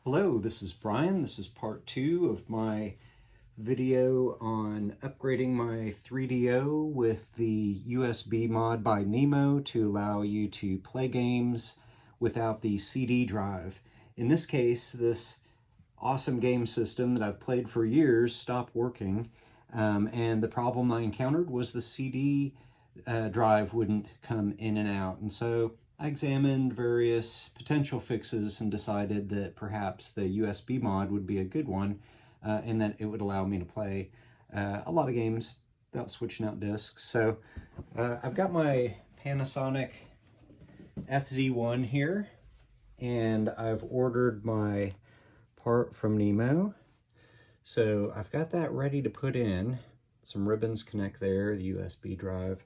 Hello, this is Brian. This is part 2 of my video on upgrading my 3DO with the USB mod by MNEMO to allow you to play games without the CD drive. In this case, this awesome game system that I've played for years stopped working, and the problem I encountered was the CD drive wouldn't come in and out. And so I examined various potential fixes and decided that perhaps the USB mod would be a good one, and that it would allow me to play a lot of games without switching out discs. So I've got my Panasonic FZ-1 here, and I've ordered my part from MNEMO. So I've got that ready to put in. Some ribbons connect there, the USB drive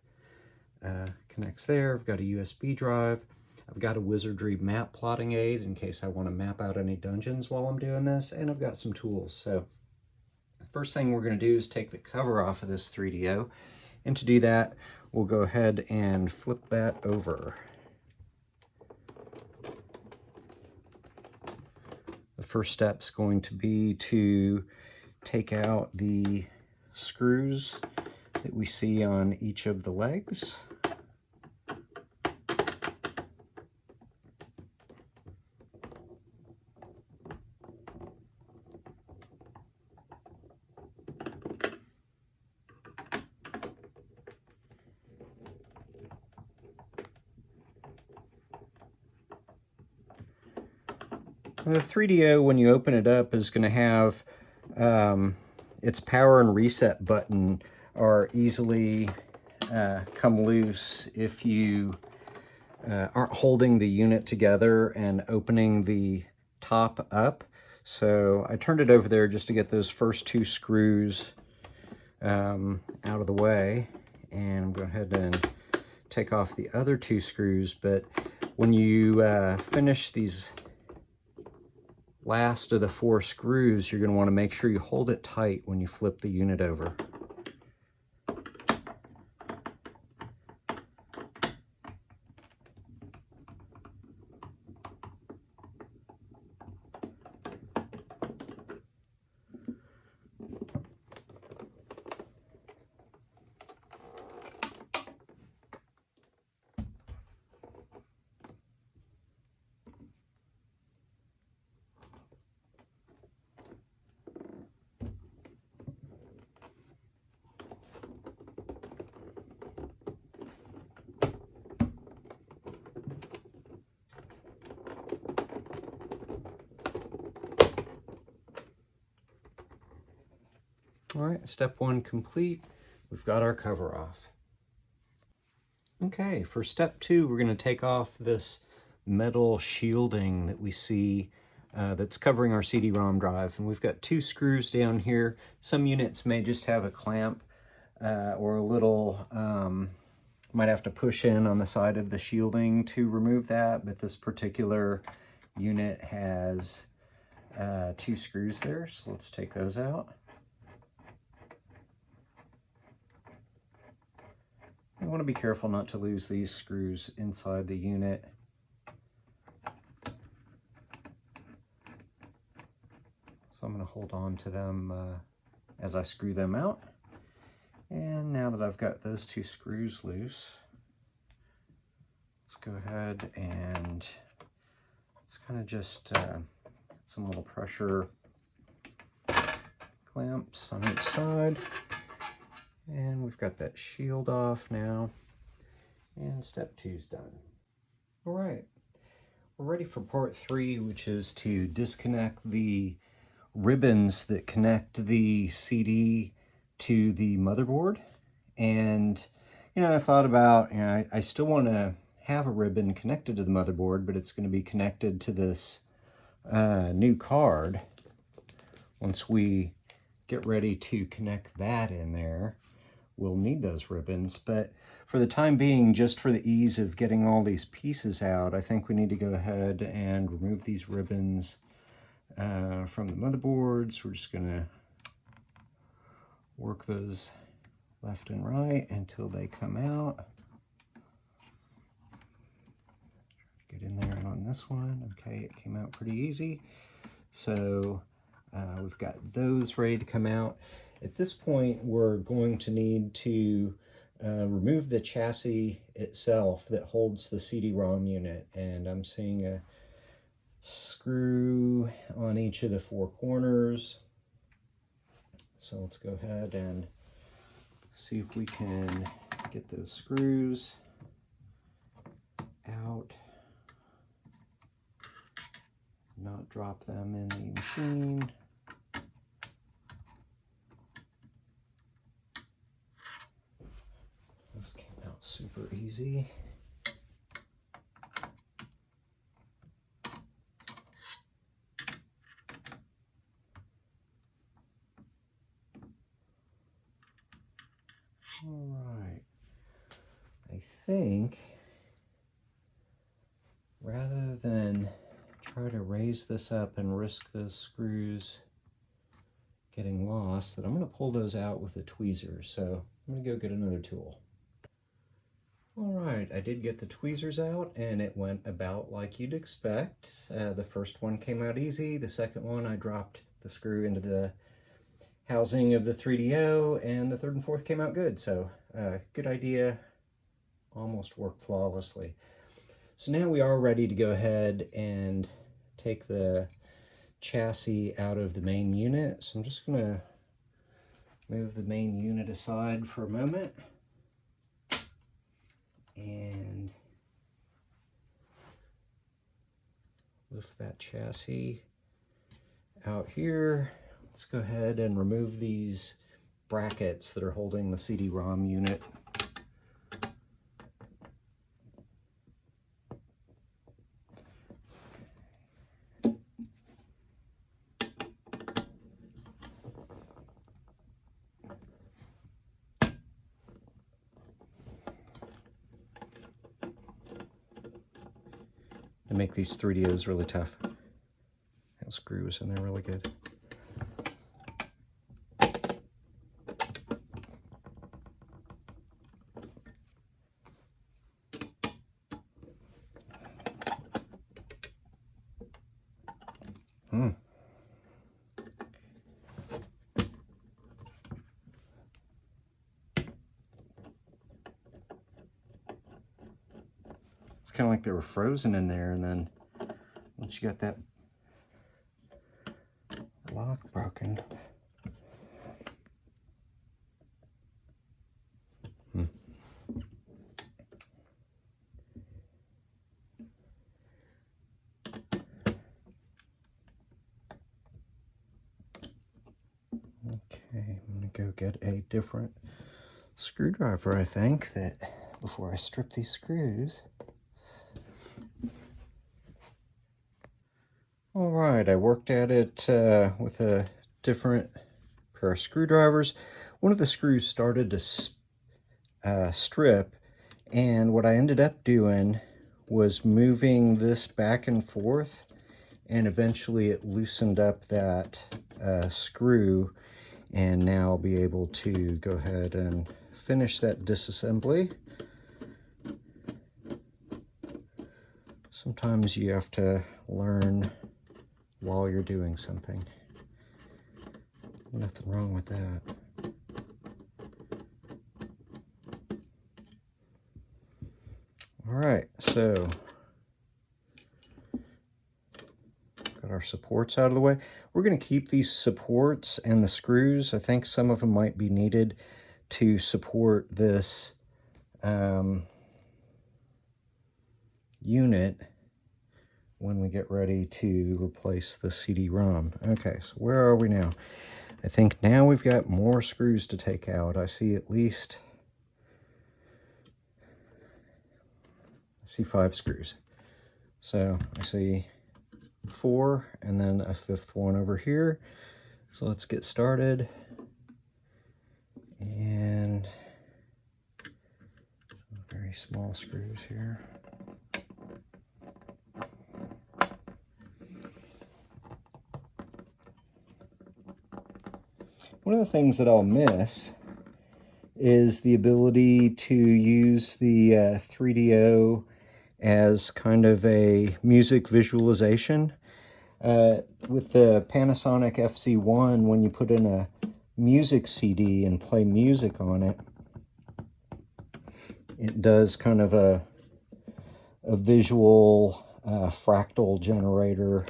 connects there. I've got a USB drive. I've got a Wizardry map plotting aid in case I want to map out any dungeons while I'm doing this, and I've got some tools. So the first thing we're going to do is take the cover off of this 3DO, and to do that we'll go ahead and flip that over. The first step's going to be to take out the screws that we see on each of the legs. The 3DO, when you open it up, is going to have its power and reset button are easily come loose if you aren't holding the unit together and opening the top up. So I turned it over there just to get those first two screws out of the way, and I'm going to go ahead and take off the other two screws. But when you finish these last of the four screws, you're going to want to make sure you hold it tight when you flip the unit over. All right, step one complete. We've got our cover off. Okay, for step two, we're going to take off this metal shielding that we see that's covering our CD-ROM drive. And we've got two screws down here. Some units may just have a clamp or a little, might have to push in on the side of the shielding to remove that, but this particular unit has two screws there, so let's take those out. You want to be careful not to lose these screws inside the unit. So I'm going to hold on to them as I screw them out. And now that I've got those two screws loose, let's go ahead and let's kind of just some little pressure clamps on each side. And we've got that shield off now, and step two's done. All right, we're ready for part three, which is to disconnect the ribbons that connect the CD to the motherboard. And, you know, I thought about, you know, I still want to have a ribbon connected to the motherboard, but it's going to be connected to this new card. Once we get ready to connect that in there, we'll need those ribbons, but for the time being, just for the ease of getting all these pieces out, I think we need to go ahead and remove these ribbons from the motherboards. We're just gonna work those left and right until they come out. Get in there on this one. Okay, it came out pretty easy. So we've got those ready to come out. At this point, we're going to need to remove the chassis itself that holds the CD-ROM unit, and I'm seeing a screw on each of the four corners. So let's go ahead and see if we can get those screws out, not drop them in the machine. Those came out super easy. All right, I think rather than try to raise this up and risk those screws getting lost, that I'm going to pull those out with a tweezer. So I'm going to go get another tool. All right, I did get the tweezers out, and it went about like you'd expect. The first one came out easy. The second one, I dropped the screw into the housing of the 3DO, and the third and fourth came out good. So good idea, almost worked flawlessly. So now we are ready to go ahead and take the chassis out of the main unit. So I'm just going to move the main unit aside for a moment and lift that chassis out here. Let's go ahead and remove these brackets that are holding the CD-ROM unit. To make these 3DOs really tough. That screw was in there really good. It's kind of like they were frozen in there, and then once you got that lock broken. Okay, I'm gonna go get a different screwdriver, I think, that before I strip these screws. All right, I worked at it with a different pair of screwdrivers. One of the screws started to strip, and what I ended up doing was moving this back and forth, and eventually it loosened up that screw, and now I'll be able to go ahead and finish that disassembly. Sometimes you have to learn while you're doing something. Nothing wrong with that. All right, so got our supports out of the way. We're going to keep these supports and the screws. I think some of them might be needed to support this unit when we get ready to replace the CD-ROM. Okay, so where are we now? I think now we've got more screws to take out. I see 5 screws. So I see 4 and then a 5th one over here. So let's get started. And very small screws here. One of the things that I'll miss is the ability to use the 3DO as kind of a music visualization. With the Panasonic FZ-1, when you put in a music CD and play music on it, it does kind of a visual fractal generator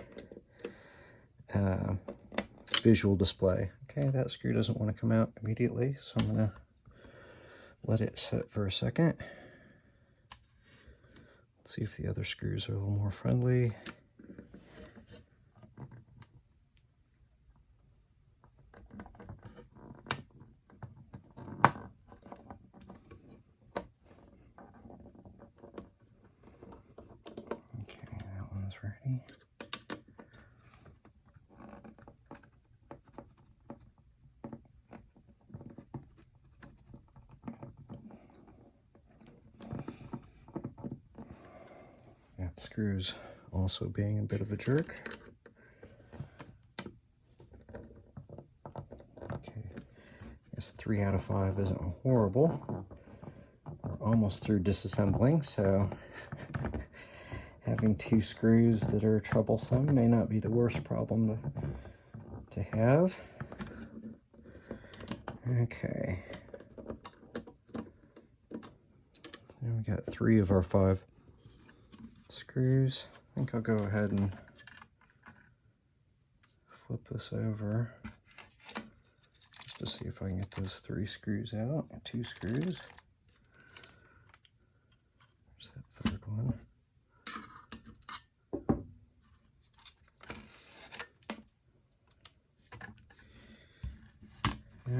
visual display. Okay, that screw doesn't want to come out immediately, so I'm going to let it sit for a second. Let's see if the other screws are a little more friendly. Okay, that one's ready. That screw's also being a bit of a jerk. Okay, I guess 3 out of 5 isn't horrible. We're almost through disassembling, so having 2 screws that are troublesome may not be the worst problem to have. Okay. Now we got 3 of our 5 screws. I think I'll go ahead and flip this over just to see if I can get those 3 screws out. 2 screws. There's that 3rd one.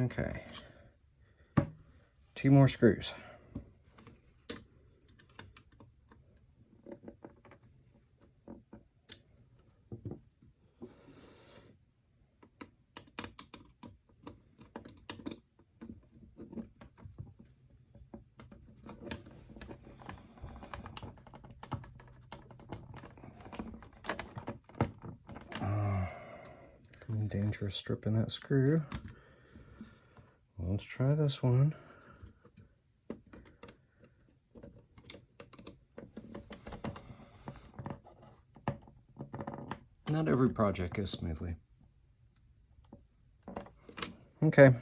Okay. 2 more screws. Dangerous stripping that screw. Let's try this one. Not every project goes smoothly. Okay,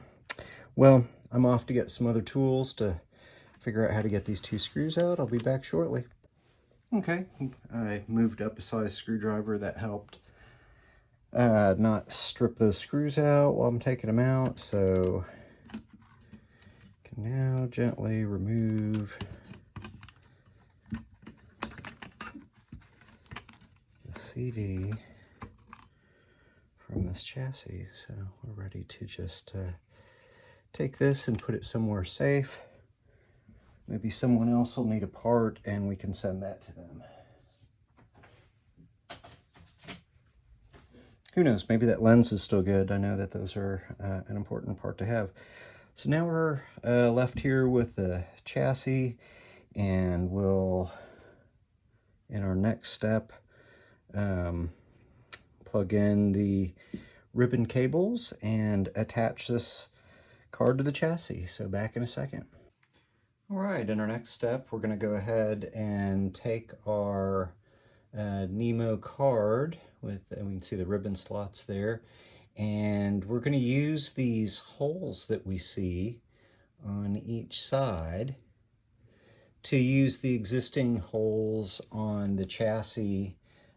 well, I'm off to get some other tools to figure out how to get these 2 screws out. I'll be back shortly. Okay, I moved up a size screwdriver. That helped not strip those screws out while I'm taking them out, so I can now gently remove the CD from this chassis. So we're ready to just take this and put it somewhere safe. Maybe someone else will need a part and we can send that to them. Who knows, maybe that lens is still good. I know that those are an important part to have. So now we're left here with the chassis, and we'll, in our next step, plug in the ribbon cables and attach this card to the chassis. So back in a second. All right, in our next step, we're going to go ahead and take our MNEMO card with, and we can see the ribbon slots there, and we're going to use these holes that we see on each side to use the existing holes on the chassis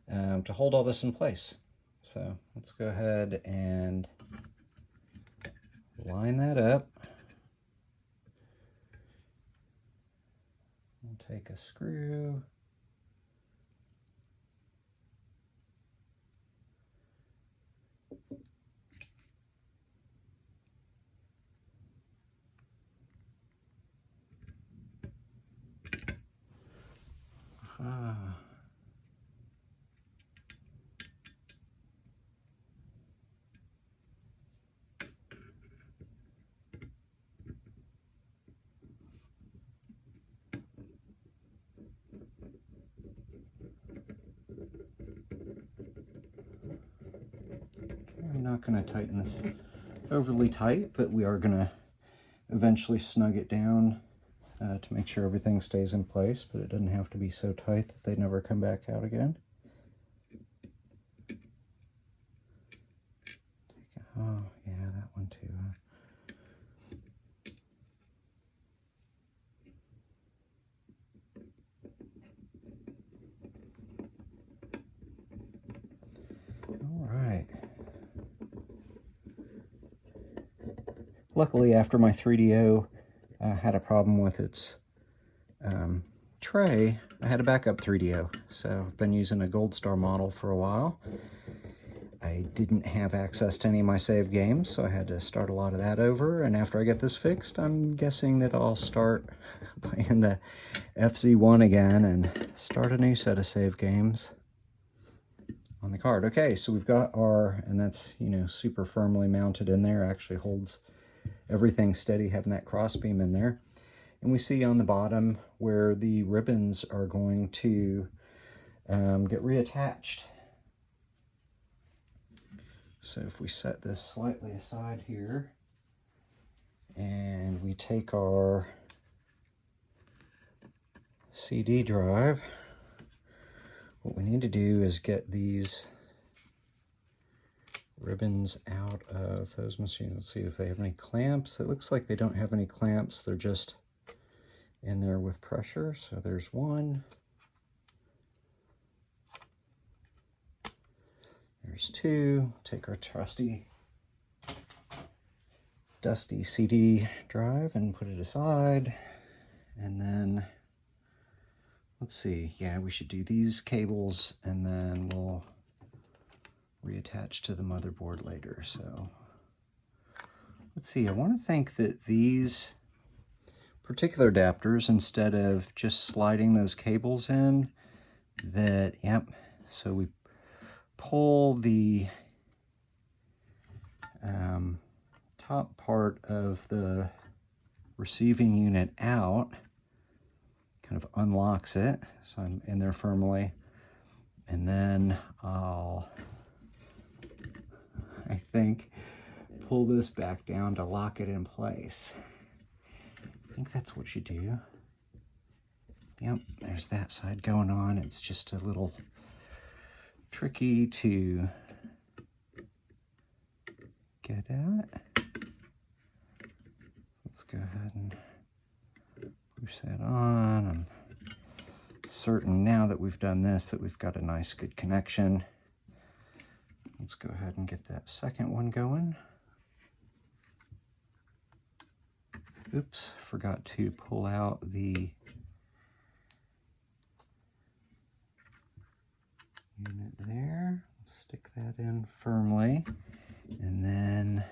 to hold all this in place. So let's go ahead and line that up. We'll take a screw. I'm not going to tighten this overly tight, but we are going to eventually snug it down to make sure everything stays in place, but it doesn't have to be so tight that they never come back out again. luckily, after my 3DO had a problem with its tray, I had a backup 3DO. So I've been using a Gold Star model for a while. I didn't have access to any of my saved games, so I had to start a lot of that over. And after I get this fixed, I'm guessing that I'll start playing the FZ-1 again and start a new set of save games on the card. Okay, so we've got our, and that's, you know, super firmly mounted in there, actually holds everything steady, having that cross beam in there. And we see on the bottom where the ribbons are going to get reattached. So if we set this slightly aside here, and we take our CD drive, what we need to do is get these ribbons out of those machines. Let's see if they have any clamps. It looks like they don't have any clamps. They're just in there with pressure. So there's one. There's two. Take our trusty, dusty CD drive and put it aside. And then, let's see. Yeah, we should do these cables and then we'll reattach to the motherboard later. So let's see. I want to think that these particular adapters, instead of just sliding those cables in, that, yep, so we pull the top part of the receiving unit out, kind of unlocks it, so I'm in there firmly, and then I'll, I think, pull this back down to lock it in place. I think that's what you do. Yep, there's that side going on. It's just a little tricky to get at. Let's go ahead and push that on. I'm certain now that we've done this that we've got a nice good connection. Let's go ahead and get that second one going. Oops, forgot to pull out the unit there. Stick that in firmly, and then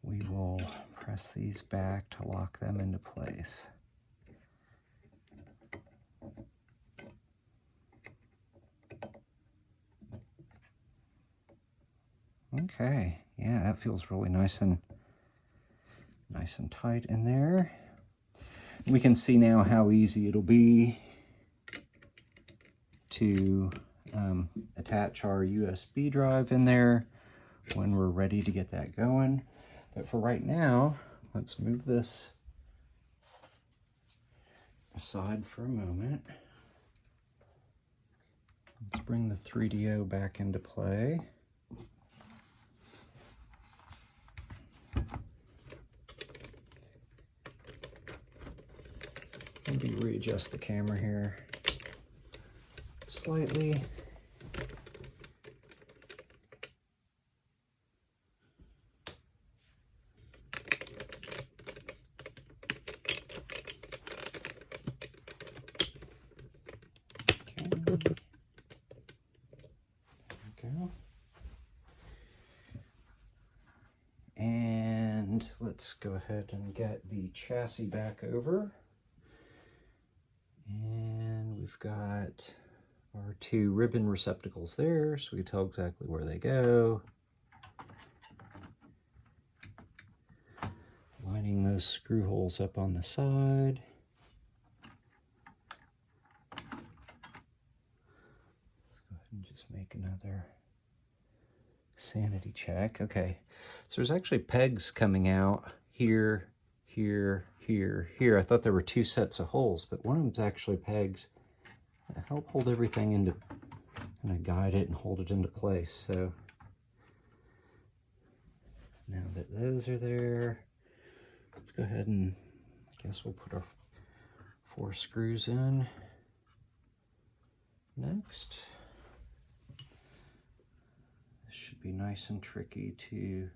we will press these back to lock them into place. Okay, yeah, that feels really nice and tight in there. We can see now how easy it'll be to attach our USB drive in there when we're ready to get that going. But for right now, let's move this aside for a moment. Let's bring the 3DO back into play. Maybe readjust the camera here slightly. Okay. There we go. And let's go ahead and get the chassis back over. And we've got our two ribbon receptacles there, so we can tell exactly where they go. Lining those screw holes up on the side. Let's go ahead and just make another sanity check. Okay, so there's actually pegs coming out here, here, here, here. I thought there were two sets of holes, but one of them's actually pegs that help hold everything into, kind of guide it and hold it into place. So now that those are there, let's go ahead and I guess we'll put our 4 screws in next. This should be nice and tricky to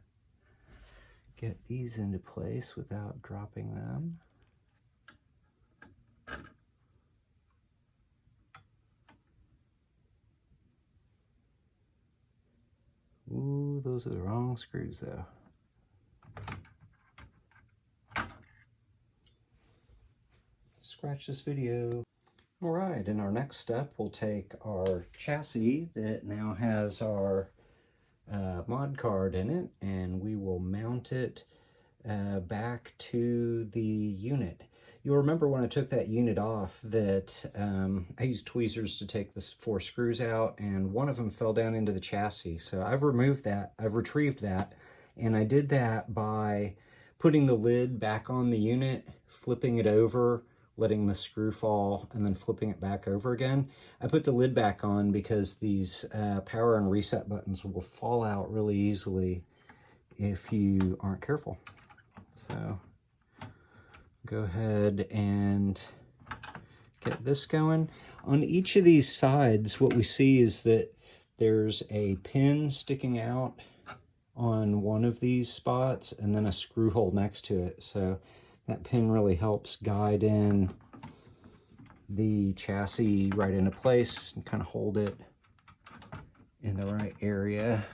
get these into place without dropping them. Ooh, those are the wrong screws though. Scratch this video. All right, in our next step, we'll take our chassis that now has our mod card in it, and we will mount it back to the unit. You'll remember when I took that unit off that I used tweezers to take the 4 screws out, and one of them fell down into the chassis. So I've removed that, I've retrieved that, and I did that by putting the lid back on the unit, flipping it over, letting the screw fall, and then flipping it back over again. I put the lid back on because these power and reset buttons will fall out really easily if you aren't careful. So go ahead and get this going. On each of these sides, what we see is that there's a pin sticking out on one of these spots and then a screw hole next to it. So that pin really helps guide in the chassis right into place and kind of hold it in the right area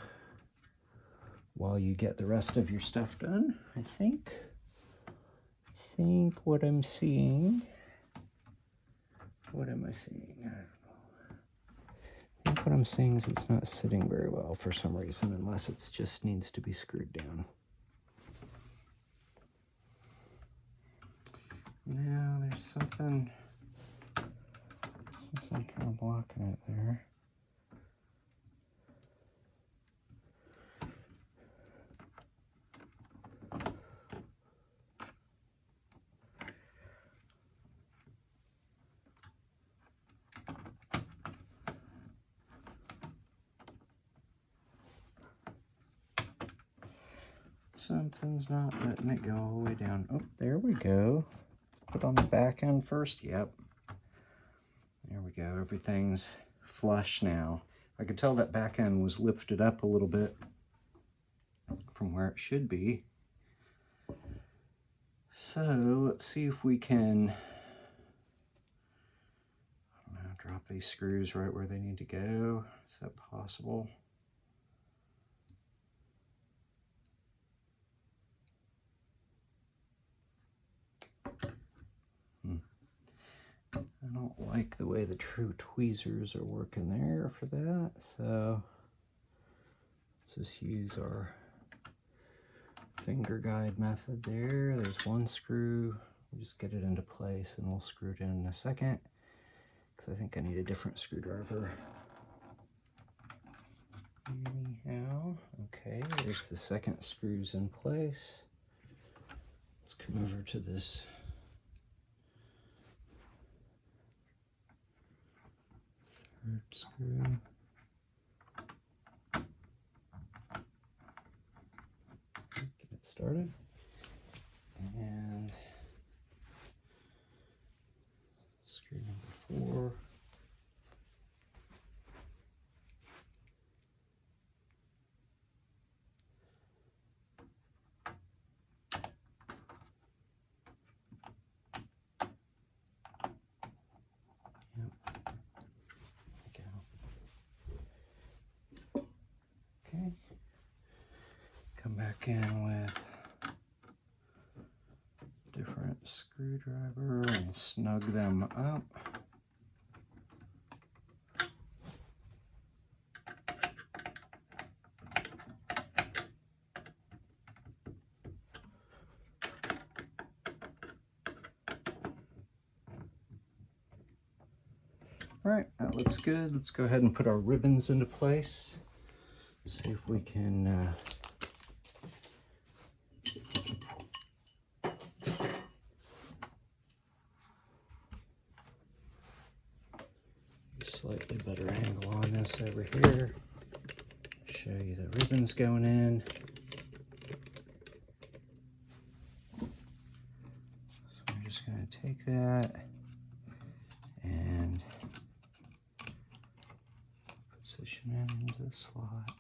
while you get the rest of your stuff done. I think what I'm seeing, what am I seeing? I don't know. I think what I'm seeing is it's not sitting very well for some reason, unless it just needs to be screwed down. Now there's something kind of blocking it there. Something's not letting it go all the way down. Oh, there we go. Put on the back end first. Yep. There we go. Everything's flush now. I could tell that back end was lifted up a little bit from where it should be. So let's see if we can, I don't know, drop these screws right where they need to go. Is that possible? I don't like the way the true tweezers are working there for that, so let's just use our finger guide method there. There's one screw. We'll just get it into place and we'll screw it in a second, because I think I need a different screwdriver. Anyhow, okay, there's the second screws in place. Let's come over to this third screw. Get it started. And screw number 4. Okay, come back in with a different screwdriver and snug them up. All right, that looks good. Let's go ahead and put our ribbons into place. See if we can slightly better angle on this over here. Show you the ribbons going in. So I'm just going to take that and position it into the slot.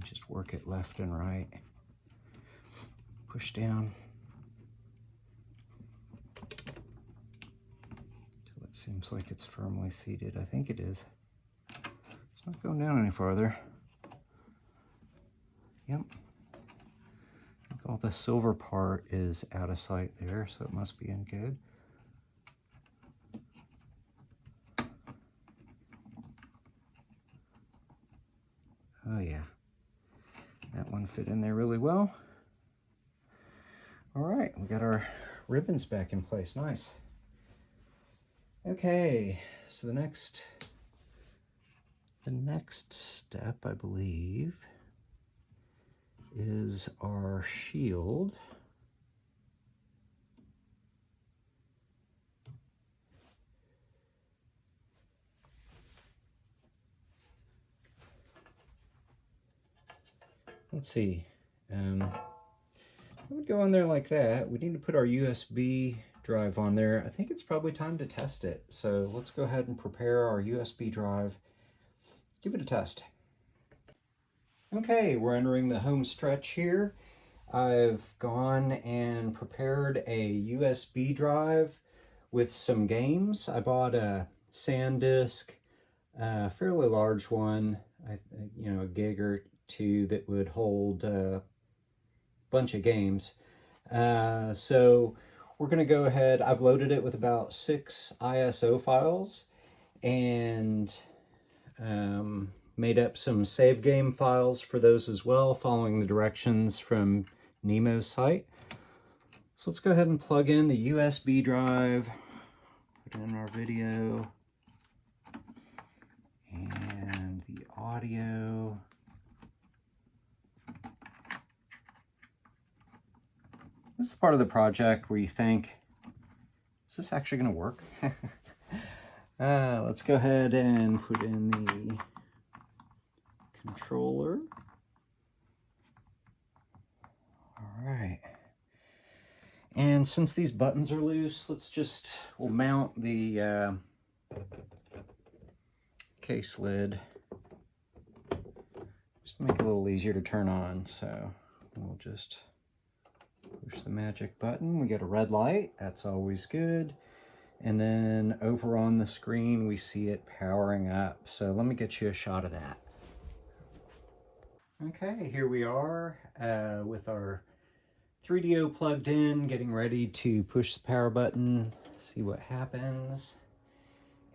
And just work it left and right. Push down till it seems like it's firmly seated. I think it is. It's not going down any farther. Yep. I think all the silver part is out of sight there, so it must be in good. Oh yeah, that one fit in there really well. All right, we got our ribbons back in place, nice. Okay, so the next step, I believe, is our shield. Let's see, I would go on there like that. We need to put our USB drive on there. I think it's probably time to test it. So let's go ahead and prepare our USB drive. Give it a test. Okay, we're entering the home stretch here. I've gone and prepared a USB drive with some games. I bought a SanDisk, a fairly large one, you know, a gig or two that would hold a bunch of games. So we're going to go ahead. I've loaded it with about 6 ISO files and made up some save game files for those as well, following the directions from MNEMO's site. So let's go ahead and plug in the USB drive, put in our video and the audio. This is part of the project where you think, is this actually going to work? Let's go ahead and put in the controller. All right. And since these buttons are loose, we'll mount the case lid. Just to make it a little easier to turn on. So we'll just push the magic button. We get a red light. That's always good. And then over on the screen, we see it powering up. So let me get you a shot of that. Okay, here we are with our 3DO plugged in, getting ready to push the power button, see what happens.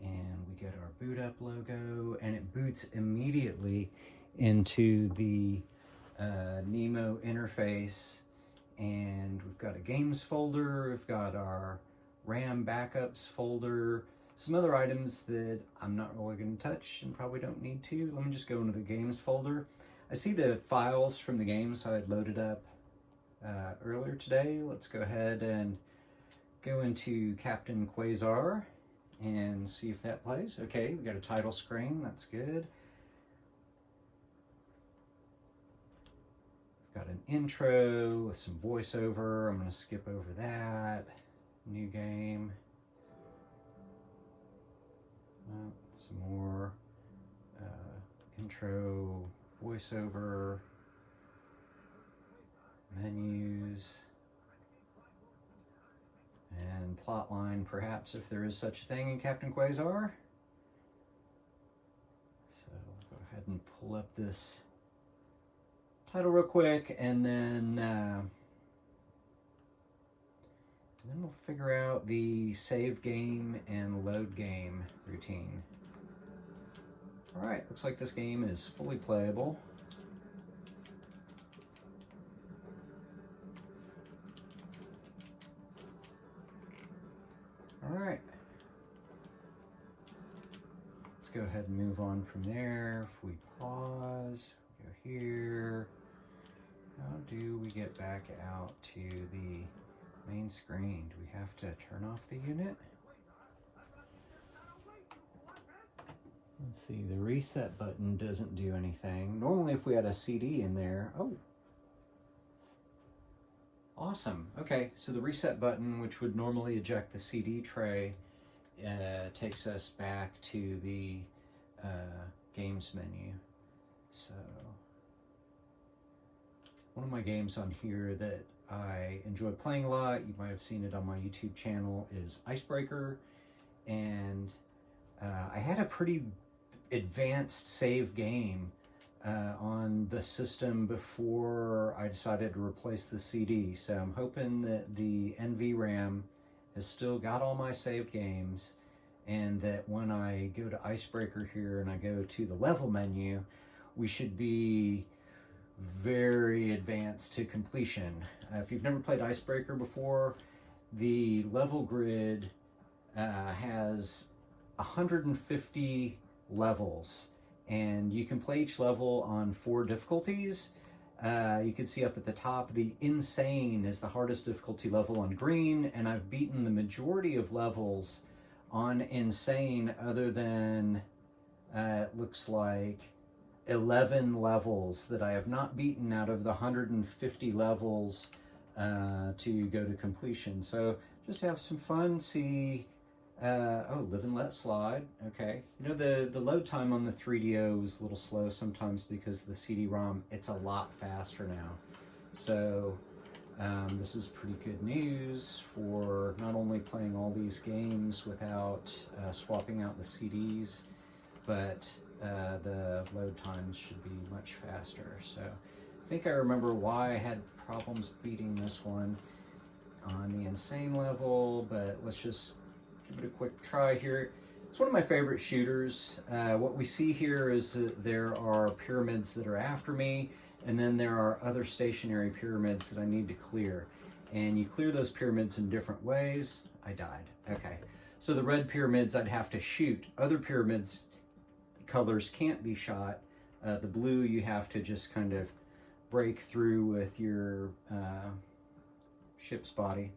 And we get our boot up logo, and it boots immediately into the MNEMO interface. And we've got a games folder, we've got our RAM backups folder, some other items that I'm not really going to touch and probably don't need to. Let me just go into the games folder. I see the files from the games I had loaded up earlier today. Let's go ahead and go into Captain Quasar and see if that plays. Okay, we got a title screen, that's good. Got an intro with some voiceover. I'm going to skip over that. New game. Some more intro, voiceover, menus, and plot line, perhaps, if there is such a thing in Captain Quasar. So I'll go ahead and pull up this title real quick, and then we'll figure out the save game and load game routine. All right, looks like this game is fully playable. All right. Let's go ahead and move on from there. If we pause, go here. How do we get back out to the main screen? Do we have to turn off the unit? Let's see, the reset button doesn't do anything. Normally if we had a CD in there, oh. Awesome, okay, so the reset button, which would normally eject the CD tray, takes us back to the games menu. So One of my games on here that I enjoy playing a lot, you might have seen it on my YouTube channel, is Icebreaker. And I had a pretty advanced save game on the system before I decided to replace the CD. So I'm hoping that the NVRAM has still got all my saved games, and that when I go to Icebreaker here and I go to the level menu, we should be very advanced to completion. If you've never played Icebreaker before, the level grid has 150 levels, and you can play each level on 4 difficulties. You can see up at the top, the Insane is the hardest difficulty level on green, and I've beaten the majority of levels on Insane other than it looks like 11 levels that I have not beaten out of the 150 levels to go to completion. So just have some fun, see, oh, Live and Let Slide, okay. You know, the load time on the 3DO is a little slow sometimes because of the CD-ROM. It's a lot faster now. So this is pretty good news for not only playing all these games without swapping out the CDs, but the load times should be much faster. So I think I remember why I had problems beating this one on the Insane level, but let's just give it a quick try here. It's one of my favorite shooters. What we see here is that there are pyramids that are after me, and then there are other stationary pyramids that I need to clear. And you clear those pyramids in different ways. I died. Okay. So the red pyramids I'd have to shoot. Other pyramids, colors can't be shot. The blue you have to just kind of break through with your ship's body.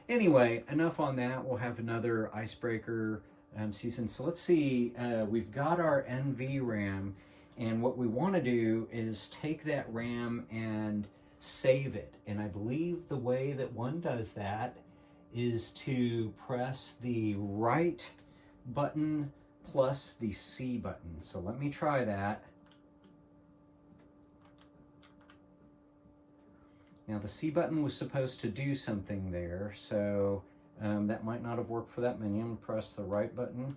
Anyway, enough on that. We'll have another Icebreaker season. So let's see, we've got our NVRAM, and what we want to do is take that RAM and save it. And I believe the way that one does that is to press the right button plus the C button. So let me try that. Now the C button was supposed to do something there, so that might not have worked for that menu. I'm gonna press the right button.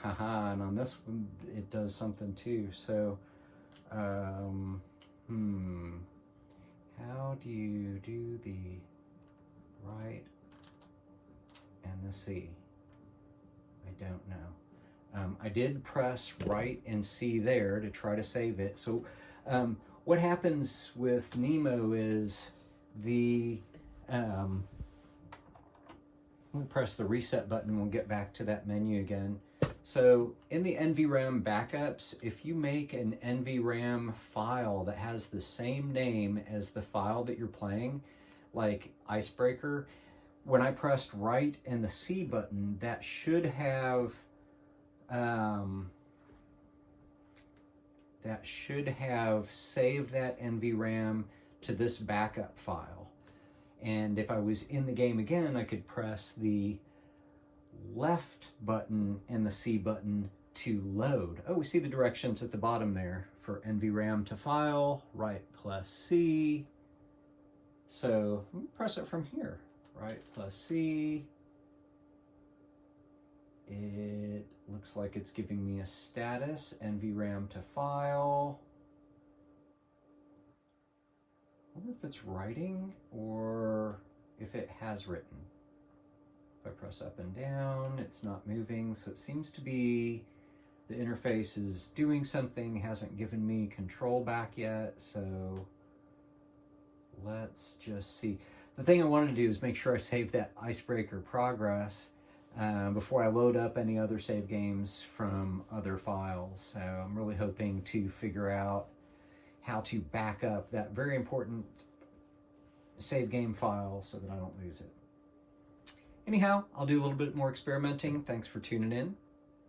Haha, and on this one it does something too. So, how do you do the right and the C? I don't know. I did press right and C there to try to save it. So what happens with MNEMO is the, let me press the reset button, we'll get back to that menu again. So in the NVRAM backups, if you make an NVRAM file that has the same name as the file that you're playing, like Icebreaker, when I pressed right and the C button, that should have saved that NVRAM to this backup file. And if I was in the game again, I could press the left button and the C button to load. Oh, we see the directions at the bottom there for NVRAM to file, right plus C. So let me press it from here. Right plus C. It looks like it's giving me a status, NVRAM to file. I wonder if it's writing or if it has written. If I press up and down, it's not moving, so it seems to be the interface is doing something, hasn't given me control back yet, so let's just see. The thing I wanted to do is make sure I save that Icebreaker progress before I load up any other save games from other files. So I'm really hoping to figure out how to back up that very important save game file so that I don't lose it. Anyhow, I'll do a little bit more experimenting. Thanks for tuning in.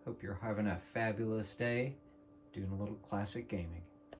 Hope you're having a fabulous day doing a little classic gaming.